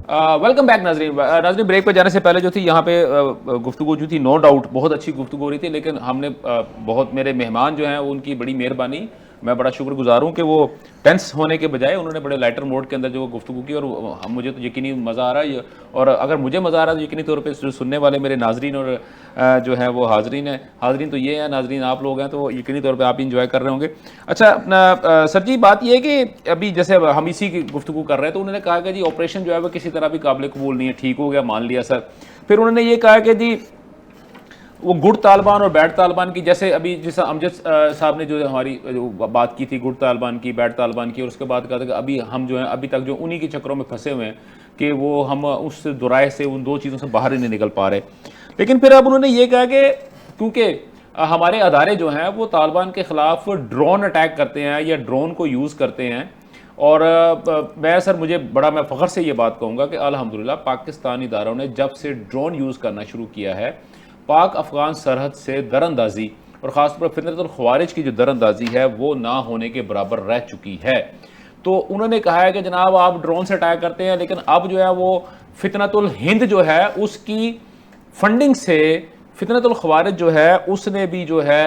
Welcome back ناظرین break پہ جانے سے پہلے جو تھی یہاں پہ گفتگو جو تھی نو ڈاؤٹ بہت اچھی گفتگو ہو رہی تھی، لیکن ہم نے بہت میرے مہمان جو ہیں ان کی بڑی مہربانی، میں بڑا شکر گزار ہوں کہ وہ ٹینس ہونے کے بجائے انہوں نے بڑے لائٹر موڈ کے اندر جو گفتگو کی، اور مجھے تو یقینی مزہ آ رہا ہے، اور اگر مجھے مزہ آ رہا ہے تو یقینی طور پہ جو سننے والے میرے ناظرین اور جو ہیں وہ حاضرین تو یہ ہیں، ناظرین آپ لوگ ہیں، تو یقینی طور پہ آپ انجوائے کر رہے ہوں گے۔ اچھا اپنا سر جی بات یہ ہے کہ ابھی جیسے ہم اسی کی گفتگو کر رہے ہیں تو انہوں نے کہا کہ جی آپریشن جو ہے وہ کسی طرح بھی قابل قبول نہیں ہے، ٹھیک ہو گیا مان لیا سر، پھر انہوں نے یہ کہا کہ جی وہ گڈ طالبان اور بیڈ طالبان کی، جیسے ابھی جیسا امجد صاحب نے جو ہماری بات کی تھی گڈ طالبان کی بیڈ طالبان کی، اور اس کے بعد کہا تھا کہ ابھی ہم جو ہیں ابھی تک جو انہی کے چکروں میں پھنسے ہوئے ہیں کہ وہ ہم اس دورائے سے ان دو چیزوں سے باہر ہی نہیں نکل پا رہے۔ لیکن پھر اب انہوں نے یہ کہا کہ کیونکہ ہمارے ادارے جو ہیں وہ طالبان کے خلاف ڈرون اٹیک کرتے ہیں یا ڈرون کو یوز کرتے ہیں، اور میں سر میں فخر سے یہ بات کہوں گا کہ الحمدللہ پاکستانی اداروں نے جب سے ڈرون یوز کرنا شروع کیا ہے، پاک افغان سرحد سے در اندازی اور خاص طور پر فتنۃ الخوارج کی جو در اندازی ہے وہ نہ ہونے کے برابر رہ چکی ہے۔ تو انہوں نے کہا ہے کہ جناب آپ ڈرون سے اٹیک کرتے ہیں، لیکن اب جو ہے وہ فتنۃ الہند جو ہے اس کی فنڈنگ سے فتنۃ الخوارج جو ہے اس نے بھی جو ہے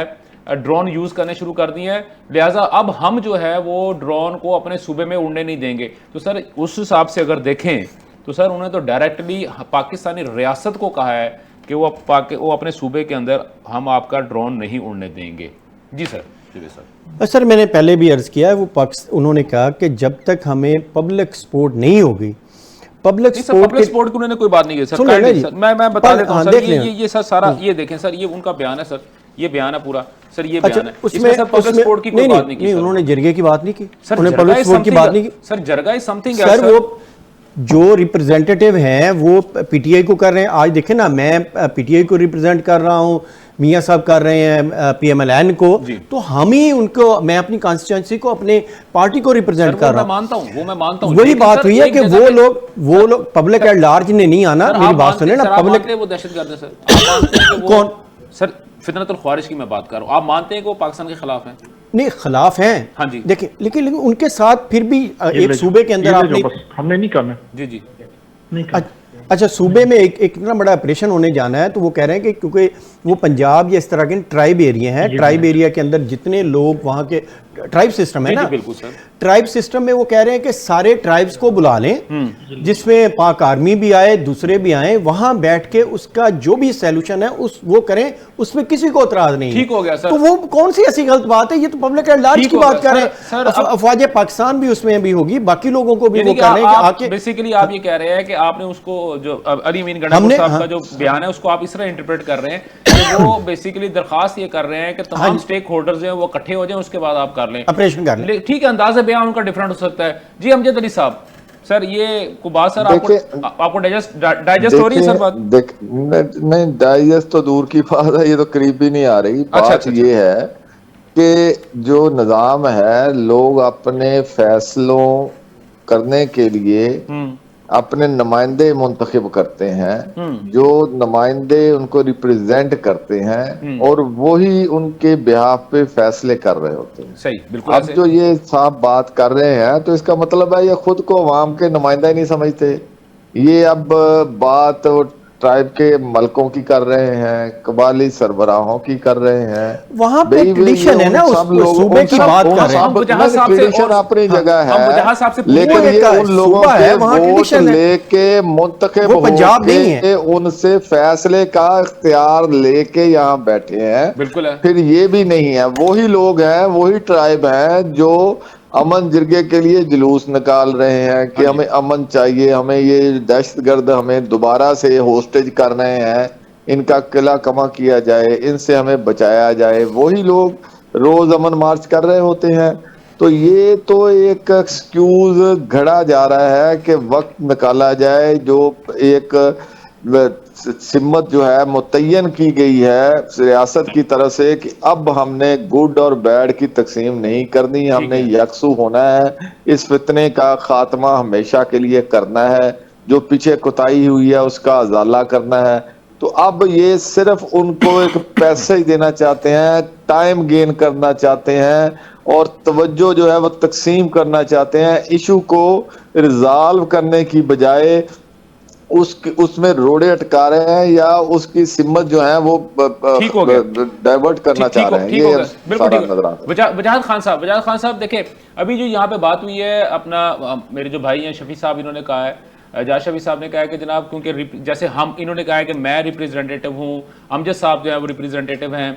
ڈرون یوز کرنے شروع کر دی ہیں، لہٰذا اب ہم جو ہے وہ ڈرون کو اپنے صوبے میں اڑنے نہیں دیں گے۔ تو سر اس حساب سے اگر دیکھیں تو سر انہوں نے تو ڈائریکٹلی پاکستانی ریاست کو کہا ہے کہ وہ اپنے صوبے کے اندر ہم آپ کا ڈرون نہیں اڑنے دیں گے۔ جی سر۔ سر میں نے پہلے بھی عرض کیا ہے، وہ انہوں نے کہا کہ جب تک ہمیں پبلک سپورٹ نہیں ہوگی، پبلک سپورٹ کی انہوں نے کوئی بات نہیں کی سر، میں بتا دیتا ہوں سر، یہ سر سارا یہ دیکھیں سر، یہ ان کا بیان ہے سر، یہ بیان ہے پورا سر، یہ بیان ہے، اس میں سر پبلک سپورٹ کی کوئی بات نہیں کی، انہوں نے جرگے کی بات نہیں کی، انہوں نے پبلک سپورٹ کی بات نہیں کی سر۔ جرگہ از سم تھنگ، سر وہ جو ریپرزینٹیٹیو ہیں وہ پی ٹی آئی کو کر رہے ہیں، آج دیکھیں نا میں پی ٹی آئی کو ریپرزینٹ کر رہا ہوں، میاں صاحب کر رہے ہیں پی ایم ایل این کو، تو ہم ہی ان کو، میں اپنی کانسٹیچوئنسی کو اپنے پارٹی کو ریپرزینٹ کر رہا ہوں، وہ میں مانتا ہوں، وہی بات ہوئی ہے کہ وہ لوگ پبلک ایٹ لارج نے نہیں آنا، میری بات سنیں نا، پبلک وہ دہشت گرد ہے سر، کون سر؟ فتنۃ الخوارج کی میں بات کر رہا ہوں، آپ مانتے ہیں کہ وہ پاکستان کے خلاف ہیں؟ نہیں خلاف ہیں، ہاں جی، دیکھیں لیکن ان کے ساتھ پھر بھی ایک صوبے کے اندر آپ نے، ہم نے نہیں کرنا، جی اچھا صوبے میں ایک اتنا بڑا آپریشن ہونے جانا ہے، تو وہ کہہ رہے ہیں کہ کیونکہ وہ پنجاب یا اس طرح کے ٹرائب ایریا ہیں، ٹرائب ایریا کے اندر جتنے لوگ وہاں کے ٹرائب سسٹم ہے نا، ٹرائب سسٹم میں وہ کہہ رہے ہیں کہ سارے ٹرائبز کو بلا لیں، جس میں پاک آرمی بھی آئے، دوسرے بھی آئیں، وہاں بیٹھ کے اس کا جو بھی سیلوشن ہے وہ کریں، اس میں کسی کو اعتراض نہیں ہے۔ ٹھیک ہو گیا سر، تو وہ کون سی ایسی غلط بات ہے؟ یہ تو پبلک ایٹ لارج کی بات کر رہے ہیں، افواج پاکستان بھی اس میں بھی ہوگی، باقی لوگوں کو بھی وہ کر رہے ہیں کہ بیسیکلی آپ یہ کہہ رہے ہیں کہ آپ نے اس کو جو علی امین گنڈا صاحب کا جو بیان ہے اس کو آپ اس طرح انٹرپریٹ کر رہے ہیں کہ وہ بیسیکلی درخواست یہ کر رہے ہیں کہ تمام سٹیک ہولڈرز ہیں وہ اکٹھے ہو جائیں، اس کے بعد آپ کر لیں، آپریشن کر لیں۔ ٹھیک ہے، انداز بیان ان کا ڈیفرنٹ ہو سکتا ہے۔ جی امجد علی صاحب، سر یہ کو بات سر آپ کو ڈائجسٹ ہو رہی ہے سر بات؟ نہیں ڈائجسٹ تو دور کی بات ہے، یہ تو قریب بھی نہیں آ رہی۔ بات یہ ہے کہ جو نظام ہے، لوگ اپنے فیصلوں کرنے کے لیے اپنے نمائندے منتخب کرتے ہیں، جو نمائندے ان کو ریپریزینٹ کرتے ہیں، اور وہی ان کے بہاف پہ فیصلے کر رہے ہوتے ہیں۔ صحیح، بالکل۔ اب جو یہ صاحب بات کر رہے ہیں تو اس کا مطلب ہے یہ خود کو عوام کے نمائندہ ہی نہیں سمجھتے، یہ اب بات ٹرائب کے ملکوں کی کر رہے ہیں، قبائلی سربراہوں کی کر رہے ہیں، وہاں پہ ٹریڈیشن ہے نا، اس صوبے کی بات کر رہے ہیں، ٹریڈیشن اپنی جگہ ہے، لیکن یہ ان لوگوں کے ووٹ لے کے منتخب ہو کے ان سے فیصلے کا اختیار لے کے یہاں بیٹھے ہیں۔ پھر یہ بھی نہیں ہے، وہی لوگ ہیں، وہی ٹرائب ہیں جو امن جرگے کے لیے جلوس نکال رہے ہیں کہ ہمیں امن چاہیے، ہمیں یہ دہشت گرد ہمیں دوبارہ سے ہوسٹیج کر رہے ہیں، ان کا قلعہ کما کیا جائے، ان سے ہمیں بچایا جائے، وہی لوگ روز امن مارچ کر رہے ہوتے ہیں۔ تو یہ تو ایک ایکسکیوز گھڑا جا رہا ہے کہ وقت نکالا جائے، جو ایک سمت جو ہے متعین کی گئی ہے ریاست کی طرف سے کہ اب ہم نے گڈ اور بیڈ کی تقسیم نہیں کرنی، ہم نے یکسو ہونا ہے، اس فتنے کا خاتمہ ہمیشہ کے لیے کرنا ہے، جو پیچھے کوتاہی ہوئی ہے اس کا ازالہ کرنا ہے۔ تو اب یہ صرف ان کو ایک پیسے ہی دینا چاہتے ہیں، ٹائم گین کرنا چاہتے ہیں، اور توجہ جو ہے وہ تقسیم کرنا چاہتے ہیں، ایشو کو ریزالو کرنے کی بجائے اس میں روڑے اٹکا رہے ہیں یا اس کی سمت جو ہے وہ ڈائیورٹ کرنا چاہ رہے ہیں. یہ سارا نظر آتا ہے. وجاہت خان صاحب دیکھیں ابھی جو یہاں پہ بات ہوئی ہے اپنا میرے جو بھائی ہیں شفیع صاحب انہوں نے کہا ہے, اعجاز شفیع صاحب نے کہا ہے کہ جناب کیونکہ جیسے انہوں نے کہا ہے کہ میں ریپریزنٹیٹو ہوں, امجد صاحب جو ہے وہ ریپریزنٹیٹو ہیں,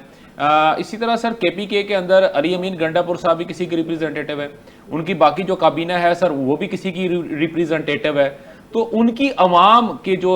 اسی طرح سر کے پی کے اندر علی امین گنڈا پور صاحب بھی کسی کی ریپریزنٹیٹو ہے, ان کی باقی جو کابینہ ہے سر وہ بھی کسی کی ریپریزنٹیٹو ہے. تو ان کی عوام کے جو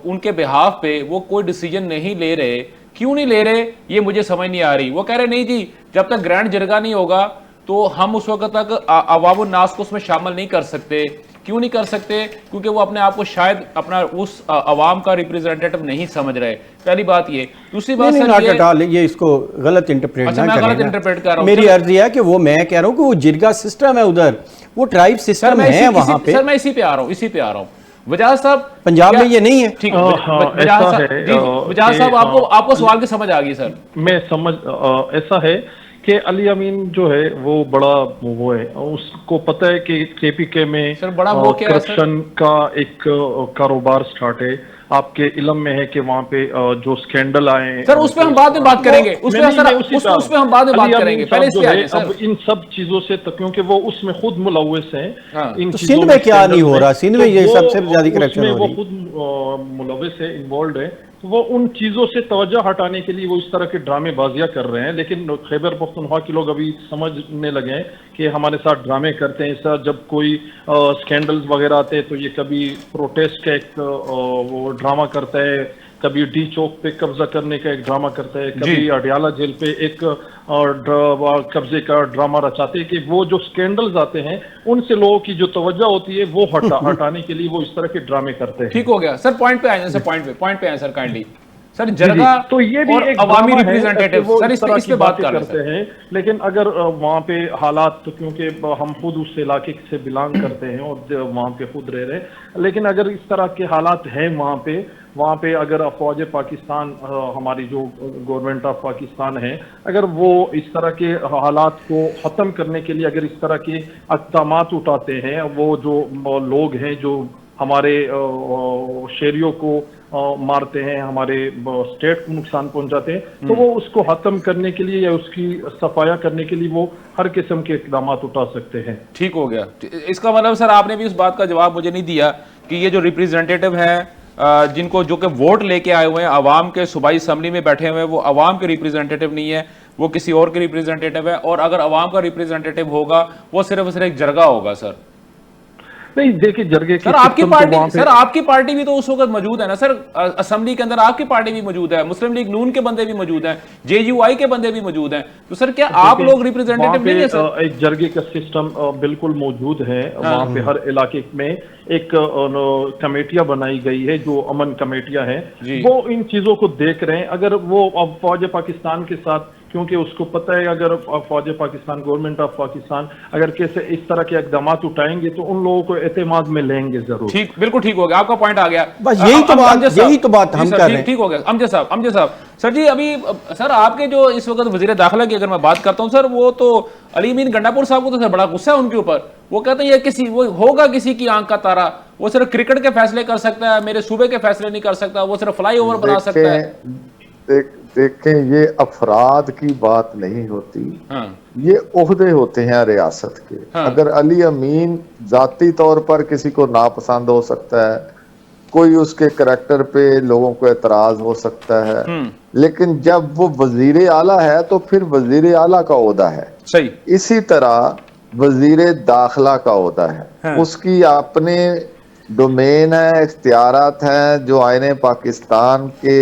ان کے بہاف پہ وہ کوئی ڈیسیجن نہیں لے رہے, کیوں نہیں لے رہے یہ مجھے سمجھ نہیں آ رہی. وہ کہہ رہے نہیں جی جب تک گرینڈ جرگہ نہیں ہوگا تو ہم اس وقت تک عوام الناس کو اس میں شامل نہیں کر سکتے. کیوں نہیں کر سکتے؟ کیونکہ وہ اپنے آپ کو شاید اپنا اس عوام کا ریپریزنٹیٹو نہیں سمجھ رہے. پہلی بات یہ. دوسری بات سر یہ اس کو غلط انٹرپریٹ نہ کریں. غلط انٹرپریٹ کر رہا ہوں. میری عرض یہ ہے کہ وہ میں کہہ رہا ہوں کہ وہ جرگہ سسٹم ہے ادھر, وہ ٹرائب سسٹم ہے وہاں پہ. سر میں اسی پہ آ رہا ہوں. وجاہت صاحب پنجاب میں یہ نہیں ہے. ٹھیک ہے وجاہت صاحب آپ کو سوال کی سمجھ آ گئی سر. میں سمجھ ایسا ہے کہ علی امین جو ہے وہ بڑا وہ ہے, اس کو پتہ ہے کہ کے پی کے میں کرپشن کا ایک کاروبار سٹارٹ ہے. آپ کے علم میں ہے کہ وہاں پہ جو سکینڈل آئے ہیں سر اس پہ ہم بعد میں بات کریں گے. اس پہ ہم بعد میں بات کریں گے. پہلے اس پہ آئیے سر. اب ان سب چیزوں سے کیونکہ وہ اس میں خود ملوث ہیں. سندھ میں کیا نہیں ہو رہا؟ سندھ میں یہ سب سے زیادہ کرپشن ہو رہی ہے. وہ خود ملوث ہے, انوالوڈ ہے. وہ ان چیزوں سے توجہ ہٹانے کے لیے وہ اس طرح کے ڈرامے بازیاں کر رہے ہیں. لیکن خیبر پختونخوا کے لوگ ابھی سمجھنے لگے ہیں کہ ہمارے ساتھ ڈرامے کرتے ہیں. سر جب کوئی سکینڈلز وغیرہ آتے ہیں تو یہ کبھی پروٹیسٹ کا ایک وہ ڈرامہ کرتا ہے, کبھی ڈی چوک پہ قبضہ کرنے کا ایک ڈرامہ کرتا ہے, کبھی اڈیالہ جیل پہ ایک قبضے کا ڈرامہ رچاتے ہیں کہ وہ جو سکینڈلز آتے ہیں ان سے لوگوں کی جو توجہ ہوتی ہے وہ ہٹانے کے لیے وہ اس طرح کے ڈرامے کرتے ہیں. ٹھیک ہو گیا سر. پوائنٹ پہ آئیں سر. پوائنٹ پہ آئیں سر کائنڈلی. سر جرگہ تو یہ بھی ایک عوامی ریپریزنٹیٹو سر اس پہ بات کرتے ہیں. لیکن اگر وہاں پہ حالات, کیونکہ ہم خود اس علاقے سے بلانگ کرتے ہیں اور وہاں پہ خود رہ رہے ہیں, لیکن اگر اس طرح کے حالات ہیں وہاں پہ اگر افواج پاکستان, ہماری جو گورنمنٹ آف پاکستان ہے, اگر وہ اس طرح کے حالات کو ختم کرنے کے لیے اگر اس طرح کے اقدامات اٹھاتے ہیں, وہ جو لوگ ہیں جو ہمارے شہریوں کو مارتے ہیں, ہمارے اسٹیٹ کو نقصان پہنچاتے ہیں, تو وہ اس کو ختم کرنے کے لیے یا اس کی صفایا کرنے کے لیے وہ ہر قسم کے اقدامات اٹھا سکتے ہیں. ٹھیک ہو گیا. اس کا مطلب سر آپ نے بھی اس بات کا جواب مجھے نہیں دیا کہ یہ جو ریپریزنٹیٹو ہیں جن کو جو کہ ووٹ لے کے آئے ہوئے ہیں, عوام کے صوبائی اسمبلی میں بیٹھے ہوئے ہیں, وہ عوام کے ریپریزنٹیٹو نہیں ہے, وہ کسی اور کے ریپریزنٹیٹو ہے. اور اگر عوام کا ریپریزنٹیٹو ہوگا وہ صرف ایک جرگہ ہوگا. سر نہیں دیکھیے جرگے کی سر آپ کی پارٹی بھی تو اس وقت موجود ہے نا سر, اسمبلی کے اندر آپ کی پارٹی بھی موجود ہے, مسلم لیگ نون کے بندے بھی موجود ہیں, جے یو آئی کے بندے بھی موجود ہیں. تو سر کیا آپ لوگ ریپریزنٹیٹو نہیں ہیں سر؟ ایک جرگے کا سسٹم بالکل موجود ہے وہاں پہ. ہر علاقے میں ایک کمیٹیاں بنائی گئی ہے جو امن کمیٹیاں ہیں, وہ ان چیزوں کو دیکھ رہے ہیں. اگر وہ فوج پاکستان کے ساتھ, کیونکہ اس کو پتہ ہے اگر فوج پاکستان, گورنمنٹ آف پاکستان اگر کیسے اس طرح کے اقدامات اٹھائیں گے تو ان لوگوں کو اعتماد میں لیں گے ضرور. ٹھیک, بالکل ٹھیک ہو گیا. آپ کا پوائنٹ آ گیا. بس یہی تو بات ہم کر رہے ہیں. ٹھیک ہو گیا. امجد صاحب سر جی, ابھی سر آپ کے جو اس وقت وزیر داخلہ کی اگر میں بات کرتا ہوں سر, وہ تو علی امین گنڈا پور صاحب کو تو سر بڑا غصہ ہے ان کے اوپر. وہ کہتے ہیں یہ وہ ہوگا کسی کی آنکھ کا تارا, وہ صرف کرکٹ کے فیصلے کر سکتا ہے, میرے صوبے کے فیصلے نہیں کر سکتا, وہ صرف فلائی اوور بنا سکتا ہے. دیکھیں یہ افراد کی بات نہیں ہوتی, یہ عہدے ہوتے ہیں ریاست کے. اگر علی امین ذاتی طور پر کسی کو ناپسند ہو سکتا ہے, کوئی اس کے کریکٹر پہ لوگوں کو اعتراض ہو سکتا ہے, لیکن جب وہ وزیر اعلیٰ ہے تو پھر وزیر اعلیٰ کا عہدہ ہے. صحیح. اسی طرح وزیر داخلہ کا عہدہ ہے, اس کی اپنے ڈومین ہے, اختیارات ہیں جو آئین پاکستان کے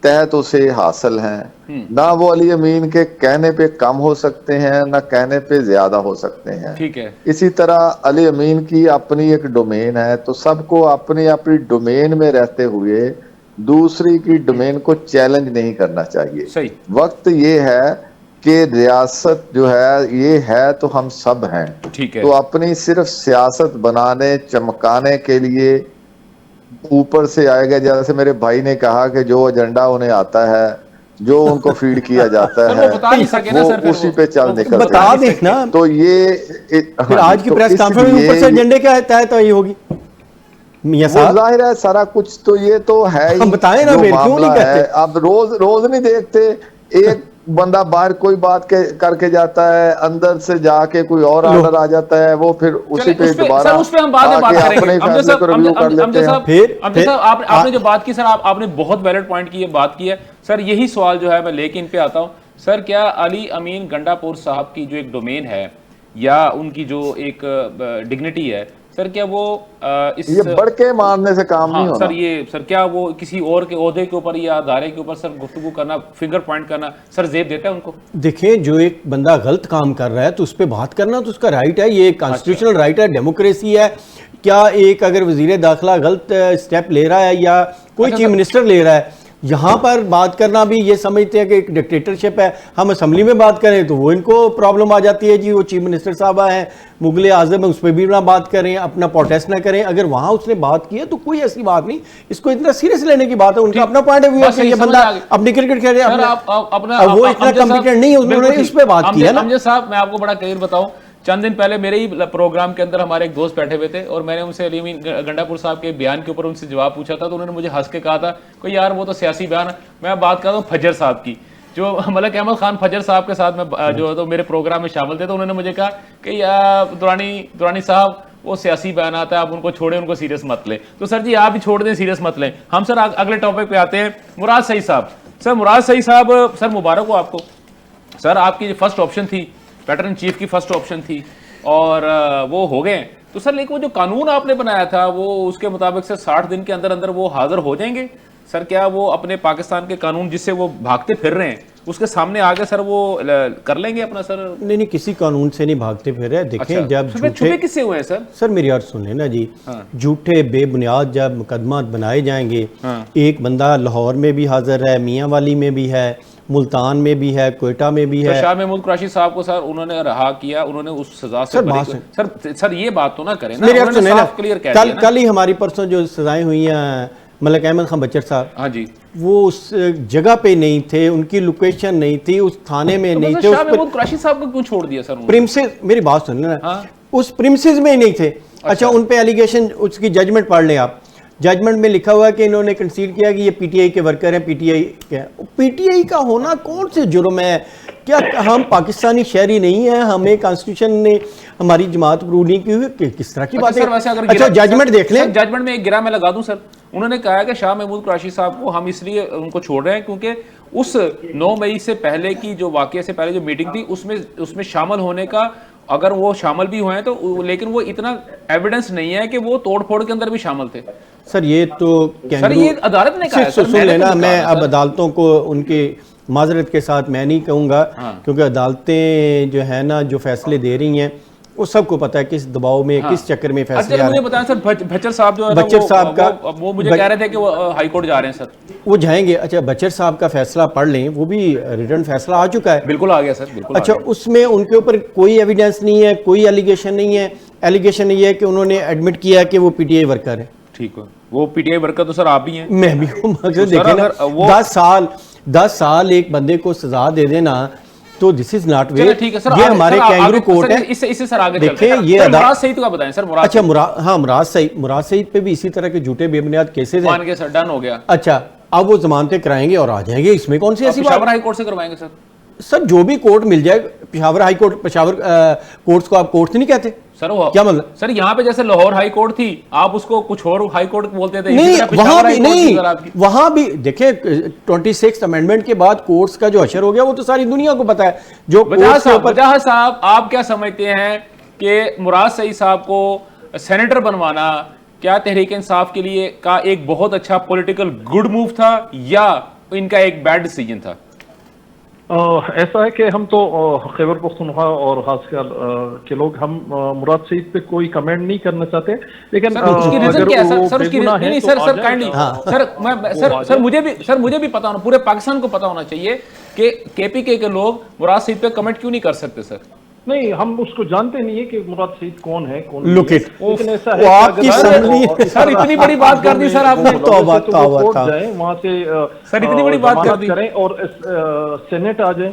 تحت اسے حاصل ہیں. نہ وہ علی امین کے کہنے پہ کم ہو سکتے ہیں, نہ کہنے پہ زیادہ ہو سکتے ہیں. ٹھیک ہے. اسی طرح علی امین کی اپنی ایک ڈومین ہے, تو سب کو اپنی ڈومین میں رہتے ہوئے دوسری کی ڈومین کو چیلنج نہیں کرنا چاہیے. صحیح. وقت یہ ہے کہ ریاست جو ہے یہ ہے تو ہم سب ہیں. ٹھیک ہے. تو اپنی صرف سیاست بنانے چمکانے کے لیے اوپر سے آئے گا, جیسے میرے بھائی نے کہا کہ جو ایجنڈا انہیں آتا ہے, جو ان کو فیڈ کیا جاتا ہے, وہ اسی پہ چل نکلتے ہیں. تو یہ آج کی پریس کانفرنس میں اوپر سے ایجنڈے کے تحت آئی ہوگی. میاں صاحب ظاہر ہے سارا کچھ تو یہ تو ہے ہی، بتائیں نا، کیوں نہیں کہتے؟ اب روز نہیں دیکھتے، ایک بندہ باہر کوئی بات کر کے جاتا ہے، اندر سے جا کے کوئی اور آرڈر آ جاتا ہے، وہ پھر اسی پہ دوبارہ اس پہ ہم بعد میں بات کریں گے۔ فیصلے کو ریویو کر لیتے ہیں۔ پھر آپ نے جو بات کی سر، آپ نے بہت ویلڈ پوائنٹ کی بات کی ہے سر۔ یہی سوال جو ہے میں لے کے ان پہ آتا ہوں سر، کیا علی امین گنڈا پور صاحب کی جو ایک ڈومین ہے یا ان کی جو ایک ڈگنیٹی ہے سر، کیا وہ اس یہ بڑھ کے مارنے سے کام نہیں ہونا سر؟ یہ سر کیا وہ کسی اور کے عہدے کے اوپر یا ادارے کے اوپر سر گفتگو کرنا، فنگر پوائنٹ کرنا سر زیب دیتا ہے ان کو؟ دیکھیں، جو ایک بندہ غلط کام کر رہا ہے تو اس پہ بات کرنا تو اس کا رائٹ ہے، یہ کانسٹیٹیوشنل رائٹ ہے، ڈیموکریسی ہے۔ کیا ایک اگر وزیر داخلہ غلط سٹیپ لے رہا ہے یا کوئی چیف منسٹر لے رہا ہے، یہاں پر بات کرنا بھی یہ سمجھتے ہیں کہ ایک ڈکٹیٹرشپ ہے، ہم اسمبلی میں بات کریں تو وہ ان کو پرابلم آ جاتی ہے، جی وہ چیف منسٹر صاحبہ ہیں، مغل اعظم ہے، اس پہ بھی نہ بات کریں، اپنا پروٹیسٹ نہ کریں۔ اگر وہاں اس نے بات کی ہے تو کوئی ایسی بات نہیں، اس کو اتنا سیریس لینے کی بات ہے، ان کا اپنا پوائنٹ آف ویو ہے کہ یہ بندہ اپنی کرکٹ کھیل رہا ہے، وہ اتنا کمپیٹنٹ نہیں ہے، انہوں نے اس پہ بات کی ہے نا۔ امجد صاحب میں آپ کو بڑا کلیئر بتاؤں، چند دن پہلے میرے ہی پروگرام کے اندر ہمارے ایک دوست بیٹھے ہوئے تھے اور میں نے ان سے علی امین گنڈا پور صاحب کے بیان کے اوپر ان سے جواب پوچھا تھا، تو انہوں نے مجھے ہنس کے کہا تھا کہ یار وہ تو سیاسی بیان ہے۔ میں بات کرتا ہوں فجر صاحب کی، جو ملک احمد خان فجر صاحب کے ساتھ میں جو تو میرے پروگرام میں شامل تھے، تو انہوں نے مجھے کہا کہ درانی صاحب وہ سیاسی بیانات ہے، آپ ان کو چھوڑیں، ان کو سیریس مت لیں۔ تو سر جی آپ بھی چھوڑ دیں، سیریس مت لیں۔ ہم سر اگلے ٹاپک پہ آتے ہیں، مراد سعید صاحب۔ سر مراد سعید صاحب سر مبارک ہو آپ کو سر، آپ کی فرسٹ آپشن تھی، پیٹرن چیف کی فرسٹ آپشن تھی اور وہ ہو گئے تو سر، لیکن وہ جو قانون آپ نے بنایا تھا وہ اس کے مطابق سے 60 دن کے اندر اندر وہ حاضر ہو جائیں گے سر؟ کیا وہ اپنے پاکستان کے قانون جس سے وہ بھاگتے پھر رہے ہیں اس کے سامنے آگے سر وہ کر لیں گے اپنا سر؟ نہیں، کسی قانون سے نہیں بھاگتے پھر رہے۔ دیکھیں جب چھپے کس سے ہوئے ہیں سر میری عرض سنیں نا جی، جھوٹے بے بنیاد جب مقدمات بنائے جائیں گے، ایک بندہ لاہور میں بھی حاضر ہے، میاں والی میں بھی ہے، ملتان میں بھی ہے، کوئٹہ میں بھی ہے۔ شاہ محمود قریشی صاحب کو سر انہوں نے رہا کیا، انہوں نے اس سزا سے سر یہ بات تو نہ کریں نا، انہوں نے صاف کلیئر کہہ دیا نا۔ کل ہی ہماری پرسوں جو سزائیں ہوئی ہیں ملک احمد خان بچر صاحب، ہاں جی، وہ اس جگہ پہ نہیں تھے، ان کی لوکیشن نہیں تھی، اس تھانے میں نہیں تھے۔ شاہ محمود قریشی صاحب کو کیوں چھوڑ دیا سر؟ پریمسز، میری بات سن لینا، اس پریمسز میں ہی نہیں تھے۔ اچھا، ان پہ ایلیگیشن، اس کی ججمنٹ پڑھ لیں آپ، ججمنٹ میں لکھا ہوا ہے کہ انہوں نے کنسیڈ کیا کہ یہ پی ٹی آئی کے ورکر ہیں۔ پی ٹی آئی کیا؟ پی ٹی آئی کا ہونا کون سے جرم ہے؟ کیا ہم پاکستانی شہری نہیں ہیں؟ ہمیں کانسٹیٹیوشن نے ہماری جماعت اپروو نہیں کی ہوئی؟ کس طرح کی بات ہے؟ اچھا ججمنٹ دیکھ لیں، ججمنٹ میں ایک گرہ میں لگا دوں سر، انہوں نے کہا کہ شاہ محمود قریشی صاحب کو ہم اس لیے ان کو چھوڑ رہے ہیں کیونکہ اس 9 مئی سے پہلے کی جو واقعے سے پہلے جو میٹنگ تھی اس میں شامل ہونے کا، اگر وہ شامل بھی ہوئے ہیں تو لیکن وہ اتنا ایویڈنس نہیں ہے کہ وہ توڑ پھوڑ کے اندر بھی شامل تھے۔ سر یہ تو سر یہ عدالت نے کہا ہے سر، سن لینا، میں اب عدالتوں کو ان کی معذرت کے ساتھ میں نہیں کہوں گا، کیونکہ عدالتیں جو ہے نا جو فیصلے دے رہی ہیں وہ سب کو پتا ہے کس دباؤ میں، کس چکر میں فیصلے آ رہے ہیں۔ مجھے بتائیں سر، بچر صاحب جو ہے بچر صاحب کا، وہ مجھے کہہ رہے تھے کہ وہ ہائی کورٹ جا رہے ہیں سر، وہ جائیں گے۔ اچھا بچر صاحب کا فیصلہ پڑھ لیں، وہ بھی ریٹرن فیصلہ آ چکا ہے، بالکل آ گیا سر، بالکل۔ اچھا اس میں ان کے اوپر کوئی ایویڈنس نہیں ہے، کوئی ایلیگیشن نہیں ہے، ایلیگیشن یہ ہے کہ انہوں نے ایڈمٹ کیا کہ وہ پی ٹی آئی ورکر ہے۔ ٹھیک ہے، وہ پی ٹی آئی ورکر تو سر آپ بھی ہیں، میں بھی ہوں، مگر دیکھیں نا 10 سال ایک بندے کو سزا دے دینا تو دس از ناٹ وے۔ یہ ہمارے کینگرو کورٹ ہے، اس سے سر آگے دیکھیں یہ مراد سعید کا بتائیں سر۔ اچھا ہاں مراد سعید پہ بھی اسی طرح کے جھوٹے بے بنیاد کیسز ہیں، مان کے سر ڈن ہو گیا۔ اچھا اب وہ ضمانتیں کرائیں گے اور آ جائیں گے، اس میں کون سی ایسی بات؟ پشاور ہائی کورٹ سے کروائیں گے سر جو بھی کورٹ مل جائے، Peshawar high court, Peshawar courts کو آپ کورٹ نہیں کہتے سر؟ کیا مطلب سر یہاں پہ جیسے لاہور ہائی کورٹ تھی، آپ اس کو کچھ اور ہائی کورٹ بولتے تھے؟ نہیں، وہاں بھی دیکھیں 26 امینڈمنٹ کے بعد کورٹس کا جو اشر ہو گیا وہ تو ساری دنیا کو پتا ہے۔ جو وجہ صاحب آپ کیا سمجھتے ہیں کہ مراد سعید صاحب کو سینیٹر بنوانا کیا تحریک انصاف کے لیے کا ایک بہت اچھا پولیٹیکل گڈ موو تھا یا ان کا ایک بیڈ ڈیسیجن تھا؟ ایسا ہے کہ ہم تو خیبر پختونخوا اور خاص کر کے لوگ ہم مراد سعید پہ کوئی کمنٹ نہیں کرنا چاہتے، لیکن سر مجھے بھی پتا ہونا، پورے پاکستان کو پتا ہونا چاہیے کہ کے پی کے لوگ مراد سعید پہ کمنٹ کیوں نہیں کر سکتے سر؟ نہیں، ہم اس کو جانتے نہیں ہے کہ مراد سعید کون ہے، کون لوک اٹ، لیکن ایسا ہے آپ کی سر اتنی بڑی بات کر دی سر آپ نے، توبہ جائیں وہاں سے سر اتنی بڑی بات کر دی کریں اور سینیٹ آ جائیں،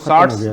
60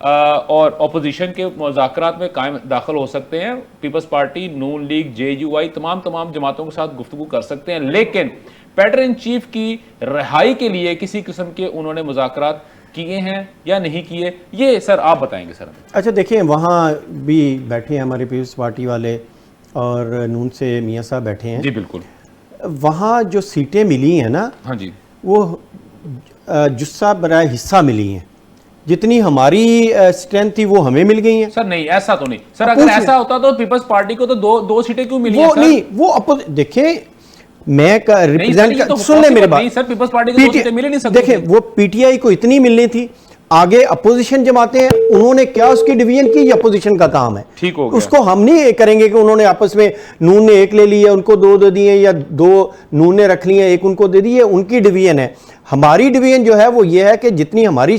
اور اپوزیشن کے مذاکرات میں قائم داخل ہو سکتے ہیں. پیپلز پارٹی, نون لیگ, JUI تمام جماعتوں کے ساتھ گفتگو کر سکتے ہیں, لیکن پیڈر ان چیف کی رہائی کے لیے کسی قسم کے انہوں نے مذاکرات کیے ہیں یا نہیں کیے, یہ سر آپ بتائیں گے سر. اچھا دیکھیں, وہاں بھی بیٹھے ہیں ہمارے پیپلز پارٹی والے اور نون سے میاں صاحب بیٹھے ہیں. جی بالکل. وہاں جو سیٹیں ملی ہیں نا, ہاں جی, وہ جسہ برائے حصہ ملی ہیں. جتنی ہماری اسٹرینتھ تھی وہ ہمیں مل گئی ہیں. سر نہیں, ایسا تو نہیں سر. اگر ایسا ہوتا تو پیپلز پارٹی کو تو دو سیٹیں کیوں ملی ہیں سر؟ نہیں, وہ دیکھیں میں ریپرزینٹ سن لیں میرے بات. سر پیپلز پارٹی کو دو سیٹیں مل نہیں سکتی. دیکھیں وہ PTI کو اتنی ملنی تھی, آگے اپوزیشن جماعتیں ہیں, انہوں نے کیا اس کی ڈویژن کی, یہ اپوزیشن کا کام ہے. ٹھیک ہو گیا. اس کو ہم نہیں کریں گے کہ انہوں نے آپس میں نون نے ایک لے لی ہے ان کو دو دے دیے, یا دو نون نے رکھ لی ہیں ایک ان کو دے دی ہے, ان کی ڈویژن ہے. ہماری ڈویژن جو ہے وہ یہ ہے کہ جتنی ہماری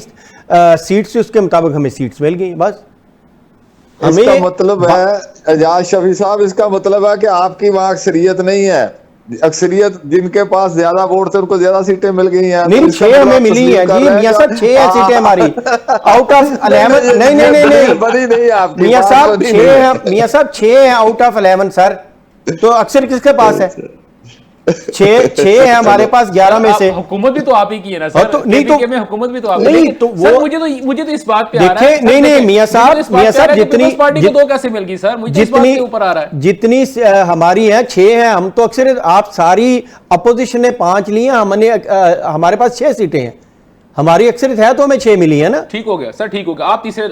سیٹس اس کے مطابق ہمیں سیٹس مل گئی بس. اس کا مطلب ہے اعجاز شفیع صاحب, اس کا مطلب ہے کہ آپ کی وہاں اکثریت نہیں ہے, اکثریت جن کے پاس زیادہ ووٹ تھے ان کو زیادہ سیٹیں مل گئی ہیں. نہیں 6 ہمیں ملی ہیں جی میاں صاحب, 6 ہیں سیٹیں ہماری آؤٹ آف 11. نہیں میاں صاحب 6 ہیں آؤٹ آف 11 سر. تو اکثر کس کے پاس ہے؟ 6 ہیں ہمارے پاس 11 میں سے. حکومت بھی تو آپ ہی کی ہے نا سر. نہیں تو حکومت بھی تو آپ نہیں تو سر مجھے تو اس بات پہ آ رہا ہے. نہیں میاں صاحب جتنی پارٹی کو 2 کیسے مل گئی سر, مجھے اس بات کے اوپر آ رہا ہے. جتنی ہماری ہیں 6 ہیں, ہم تو اکثر آپ ساری اپوزیشن نے 5 لی ہیں, ہمارے پاس 6 سیٹیں ہیں, ہماری اکثریت ہے تو ہمیں 6 ملی ہے نا. ٹھیک ہو گیا سر, ٹھیک ہو گیا.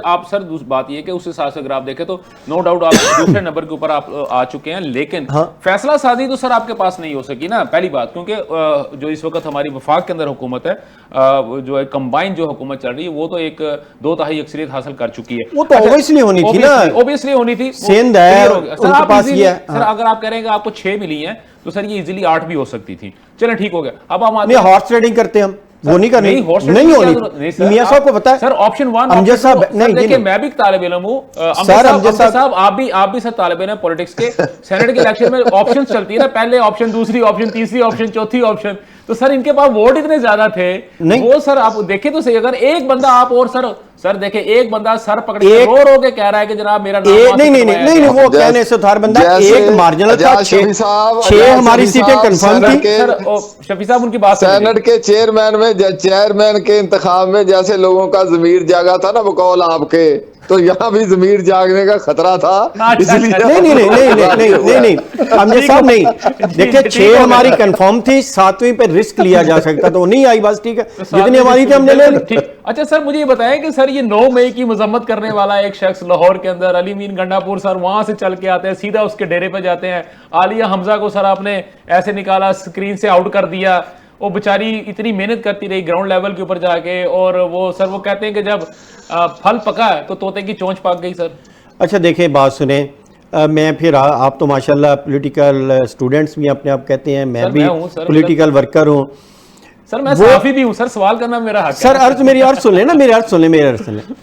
آپ سر بات یہ کہ اس حساب سے اگر آپ دیکھیں تو نو ڈاؤٹ آپ دوسرے نمبر کے اوپر آپ آ چکے ہیں, لیکن فیصلہ سازی تو سر آپ کے پاس نہیں ہو سکی نا, پہلی بات. کیونکہ جو اس وقت ہماری وفاق کے اندر حکومت ہے, جو ہے کمبائن جو حکومت چل رہی ہے, وہ تو ایک 2/3 اکثریت حاصل کر چکی ہے. وہ تو اوبیسلی ہونی تھی نا, اوبیسلی ہونی تھی. سندھ ہے ان کے پاس یہ ہے. سر اگر آپ کہہ رہے ہیں کہ آپ کو 6 ملی ہیں تو سر یہ ایزیلی 8 بھی ہو سکتی تھی. چلیں ٹھیک ہو گیا. اب ہم نہیں ہارس ریڈنگ کرتے ہم, وہ نہیں کرنی, نہیں ہونی. میاں صاحب کو پتا ہے سر آپشن 1 امجد صاحب, نہیں دیکھیں میں بھی طالب علم ہوں امجد صاحب, آپ بھی سر طالب علم پولیٹکس کے. سینٹ کے الیکشن میں آپشن چلتی ہے نا, پہلے آپشن, دوسری آپشن, تیسری آپشن, چوتھی آپشن. تو سر ان کے پاس ووٹ اتنے زیادہ تھے وہ سر آپ دیکھیں تو صحیح, اگر ایک بندہ آپ اور سر دیکھیں ایک بندہ سر پکڑ کے رو کے کہہ رہا ہے کہ جناب میرا نام نہیں وہ کہنے سے تھار بندہ ایک مارجنل تھا. 6 ہماری سیٹیں کنفرم تھی. سر شفیع صاحب ان کی بات سینٹ کے چیئرمین کے انتخاب میں جیسے لوگوں کا ضمیر جاگا تھا نا بقول آپ کے, تو یہاں بھی ضمیر جاگنے کا خطرہ تھا. نہیں امجد صاحب نہیں, دیکھیں 6 ہماری کنفرم تھی, 7ویں پہ رسک لیا جا سکتا تو نہیں آئی بس. ٹھیک ہے, جتنی ہماری تھی ہم نے لے لی. اچھا سر مجھے یہ بتائیں کہ سر یہ 9 مئی کی مذمت کرنے والا ایک شخص لاہور کے اندر علی مین گنڈا پور, سر وہاں سے چل کے آتے ہیں سیدھا اس کے ڈیرے پہ جاتے ہیں. عالیہ حمزہ کو سر آپ نے ایسے نکالا, اسکرین سے آؤٹ کر دیا. وہ بیچاری اتنی محنت کرتی رہی گراؤنڈ لیول کے اوپر جا کے, اور وہ سر وہ کہتے ہیں کہ جب پھل پکا ہے تو طوطے کی چونچ پک گئی. سر اچھا دیکھیں بات سنیں, میں پھر آپ تو ماشاءاللہ پولیٹیکل اسٹوڈنٹس بھی اپنے آپ کہتے ہیں, میں بھی پولیٹیکل ورکر ہوں سر, میں صحافی بھی ہوں سر, سوال کرنا میرا حق ہے سر. عرض میری عرض سن لیں نا, میرے عرض سن لیں.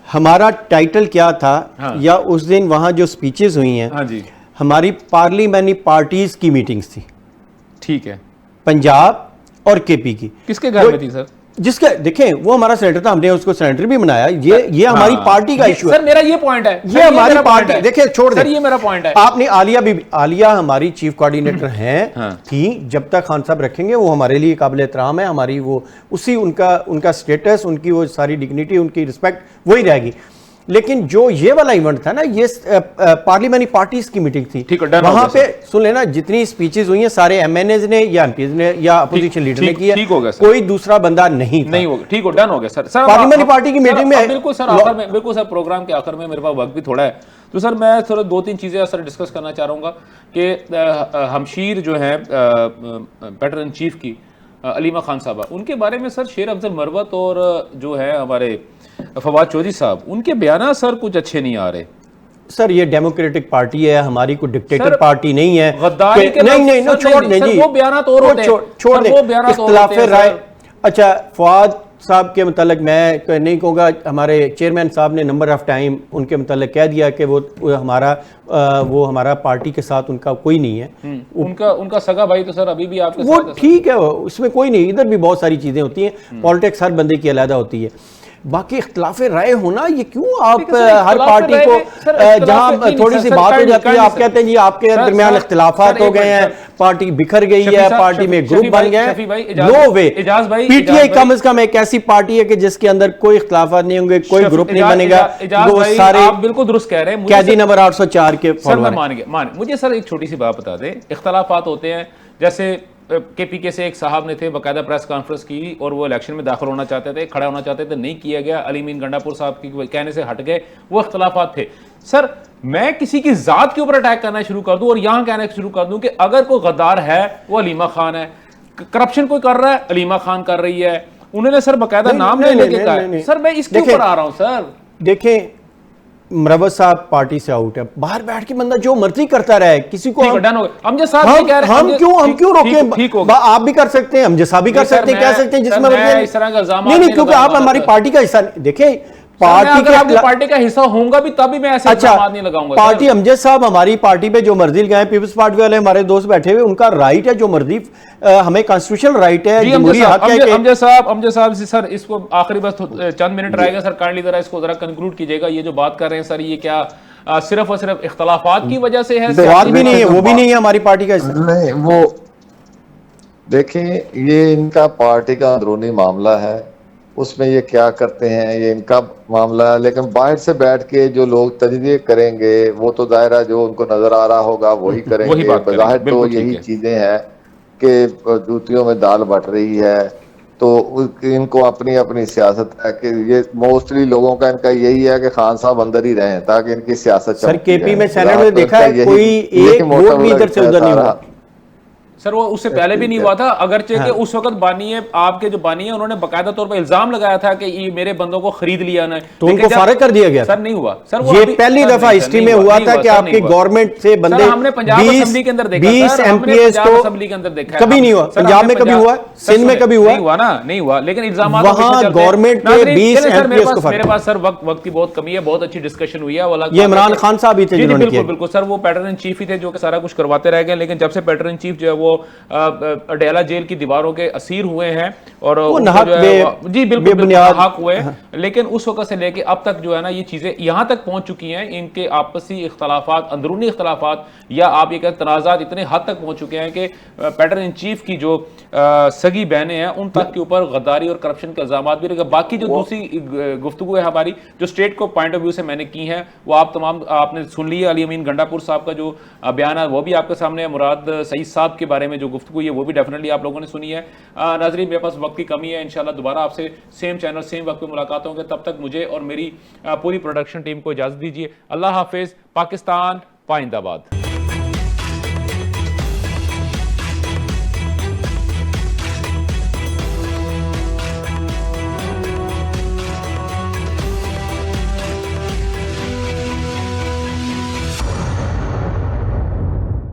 ہمارا ٹائٹل کیا تھا, یا اس دن وہاں جو سپیچز ہوئی ہیں ہماری پارلیمنٹری پارٹیز کی میٹنگز تھی. ٹھیک ہے, پنجاب اور KP کی. کس کے گھر میں تھی سر؟ جس کا دیکھیں وہ ہمارا سینیٹر تھا, ہم نے اس کو سینیٹر بھی بنایا. یہ ہماری پارٹی کا ایشو ہے سر. میرا یہ پوائنٹ ہے, یہ ہماری پارٹی. دیکھیں چھوڑ دیں, یہ میرا پوائنٹ ہے. آپ نے عالیہ ہماری چیف کوارڈینیٹر ہیں تھی, جب تک خان صاحب رکھیں گے وہ ہمارے لیے قابل احترام ہے. ہماری وہ اسی ان کا سٹیٹس, ان کی وہ ساری ڈگنیٹی, ان کی رسپیکٹ وہی رہے گی. لیکن جو یہ والا ایونٹ تھا نا, یہ پارلیمنٹری پارٹیز کی میٹنگ تھی. وہاں پہ سن لینا جتنی سپیچز ہوئی ہیں سارے MNAs نے یا MPs نے یا اپوزیشن لیڈر نے کی ہے, کوئی دوسرا بندہ نہیں ہوگا. ٹھیک ہو, ڈن ہو گیا سر. پارلیمنٹری پارٹی کی میٹنگ میں بالکل سر پروگرام کے آخر میں میرے پاس وقت بھی تھوڑا ہے, تو سر میں تھوڑا 2-3 چیزیں سر ڈسکس کرنا چاہ رہا ہوں گا کہ ہمشیر جو ہیں پیڈر ان چیف کی علیمہ خان صاحبہ, ان کے بارے میں سر شیر افضل مروت اور جو ہے ہمارے فواد چودھری صاحب, ان کے بیانات سر کچھ اچھے نہیں آ رہے. سر یہ ڈیموکریٹک پارٹی ہے, ہماری کوئی ڈکٹیٹر پارٹی نہیں ہے. غداری کے نہیں چھوڑ دیں جی, وہ بیانات اور ہوتے ہیں, چھوڑ دیں اختلاف رائے. اچھا فواد صاحب کے متعلق میں نہیں کہوں گا, ہمارے چیئرمین صاحب نے نمبر آف ٹائم ان کے متعلق کہہ دیا کہ وہ ہمارا پارٹی کے ساتھ ان کا کوئی نہیں ہے. ان کا سگا بھائی تو سر ابھی بھی آپ کے ساتھ, وہ ٹھیک ہے, اس میں کوئی نہیں. ادھر بھی بہت ساری چیزیں ہوتی ہیں, پالیٹکس ہر بندے کی علیحدہ ہوتی ہے. باقی اختلاف رائے ہونا یہ کیوں آپ ہر پارٹی کو جہاں تھوڑی سی بات ہو جاتی ہے آپ کہتے ہیں جی آپ کے درمیان اختلافات ہو گئے ہیں, پارٹی بکھر گئی ہے, پارٹی میں گروپ بن گئے ہیں. نو وے. پی ٹی آئی کم از کم ایک ایسی پارٹی ہے کہ جس کے اندر کوئی اختلافات نہیں ہوں گے, کوئی گروپ نہیں بنے گا, وہ سارے آپ بالکل درست کہہ رہے ہیں. قیدی نمبر 804 کے فالوور ہیں. مجھے سر ایک چھوٹی سی بات بتا دیں, اختلافات ہوتے ہیں جیسے کے پی کے سے ایک صاحب نے تھے باقاعدہ پریس کانفرنس کی اور وہ الیکشن میں داخل ہونا چاہتے تھے, کھڑا ہونا چاہتے تھے, نہیں کیا گیا, علی امین گنڈا پور صاحب کی کہنے سے ہٹ گئے, وہ اختلافات تھے. سر میں کسی کی ذات کے اوپر اٹیک کرنا شروع کر دوں اور یہاں کہنا شروع کر دوں کہ اگر کوئی غدار ہے وہ علیمہ خان ہے, کرپشن کوئی کر رہا ہے علیمہ خان کر رہی ہے, انہوں نے سر باقاعدہ نام لے کے کہا ہے. سر میں اس کے اوپر آ رہا ہوں. سر دیکھیں مروت صاحب پارٹی سے آؤٹ ہے, باہر بیٹھ کے بندہ جو مرضی کرتا رہے, کسی کو ہم کیوں روکیں؟ آپ بھی کر سکتے ہیں, امجد صاحب بھی کر سکتے ہیں, کہہ سکتے ہیں جس میں نہیں, کیونکہ آپ ہماری پارٹی کا حصہ نہیں. دیکھیں پارٹی کا حصہ ہوں گا بھی تب بھی میں ایسے الزامات نہیں لگاؤں گا. پارٹی امجد صاحب ہماری پارٹی پہ جو مرضی لگائیں, پیپلز پارٹی والے ہمارے دوست بیٹھے ہوئے, ان کا رائٹ ہے جو مرضی, ہمیں کانسٹیٹیوشنل رائٹ ہے, جمہوری حق ہے. امجد صاحب سر اس کو آخری بس چند منٹ رہے گا سر, کائنڈلی ذرا اس کو ذرا کنکلوڈ کیجئے گا. یہ جو بات کر رہے ہیں سر یہ کیا صرف اور صرف اختلافات کی وجہ سے ہے؟ بات بھی نہیں ہے, وہ بھی نہیں ہے ہماری پارٹی کا حصہ. نہیں, وہ دیکھیں یہ ان کا پارٹی کا اندرونی معاملہ ہے, اس میں یہ کیا کرتے ہیں یہ ان کا معاملہ ہے, لیکن باہر سے بیٹھ کے جو لوگ تجزیے کریں گے وہ تو ظاہرہ جو ان کو نظر آ رہا ہوگا وہی کریں گے. بظاہر تو یہی چیزیں ہیں کہ جوتیوں میں دال بٹ رہی ہے, تو ان کو اپنی اپنی سیاست ہے کہ یہ موسٹلی لوگوں کا ان کا یہی ہے کہ خان صاحب اندر ہی رہیں تاکہ ان کی سیاست سر کے پی میں سینٹ میں دیکھا ہے کوئی ایک ووٹ بھی ادھر سے ادھر نہیں ہوا. سر وہ اس سے پہلے بھی نہیں ہوا تھا, اگرچہ کہ اس وقت بانی ہے آپ کے جو بانی ہے انہوں نے باقاعدہ طور پر الزام لگایا تھا کہ یہ میرے بندوں کو خرید لیا نا, تو ان کو فارغ کر دیا گیا. سر نہیں ہوا سر, یہ پہلی دفعہ ہسٹری میں ہوا تھا کہ آپ کی گورنمنٹ سے بندے 20 ایم پی ایس کو کبھی نہیں ہوا. پنجاب میں کبھی ہوا, سندھ میں کبھی ہوا نہیں ہوا, لیکن الزامات وہاں گورنمنٹ کے 20 ایم پی ایس کو میرے پاس سر وقت کی بہت کمی ہے, بہت اچھی ڈسکشن ہوئی ہے. یہ عمران خان صاحب ہی تھے جنہوں نے کیا. بالکل سر, وہ پیٹرن ان چیف ہی تھے جو کہ سارا کچھ کرواتے رہ گئے, لیکن جب سے پیٹرن ان چیف جو ہے وہ اڈیالہ جیل کی دیواروں کے اسیر ہوئے ہیں اور جی بالکل حق ہوئے, لیکن اس وقت سے لے کے اب تک جو ہے نا یہ چیزیں یہاں تک پہنچ چکی ہیں, ان کے آپسی اختلافات, اندرونی اختلافات یا آپ یہ کہتے تنازعات اتنے حد تک پہنچ چکے ہیں کہ پیٹرن ان چیف کی جو سگی بہنیں ہیں ان تک کے اوپر غداری اور کرپشن کے الزامات بھی رہے. باقی جو دوسری گفتگو ہے ہماری جو اسٹیٹ کو پوائنٹ آف ویو سے میں نے کی ہیں وہ آپ نے سن لی ہے. علی امین گنڈا پور صاحب کا جو بیان ہے وہ بھی آپ کے سامنے ہے, مراد سعید صاحب کے بارے میں جو گفتگو ہے وہ بھی ڈیفینیٹلی آپ لوگوں نے سنی ہے. ناظرین میرے پاس وقت کی کمی ہے, انشاءاللہ دوبارہ آپ سے سیم چینل سیم وقت پہ ملاقات ہوں گے. تب تک مجھے اور میری پوری پروڈکشن ٹیم کو اجازت دیجیے. اللہ حافظ. پاکستان پائندہ باد.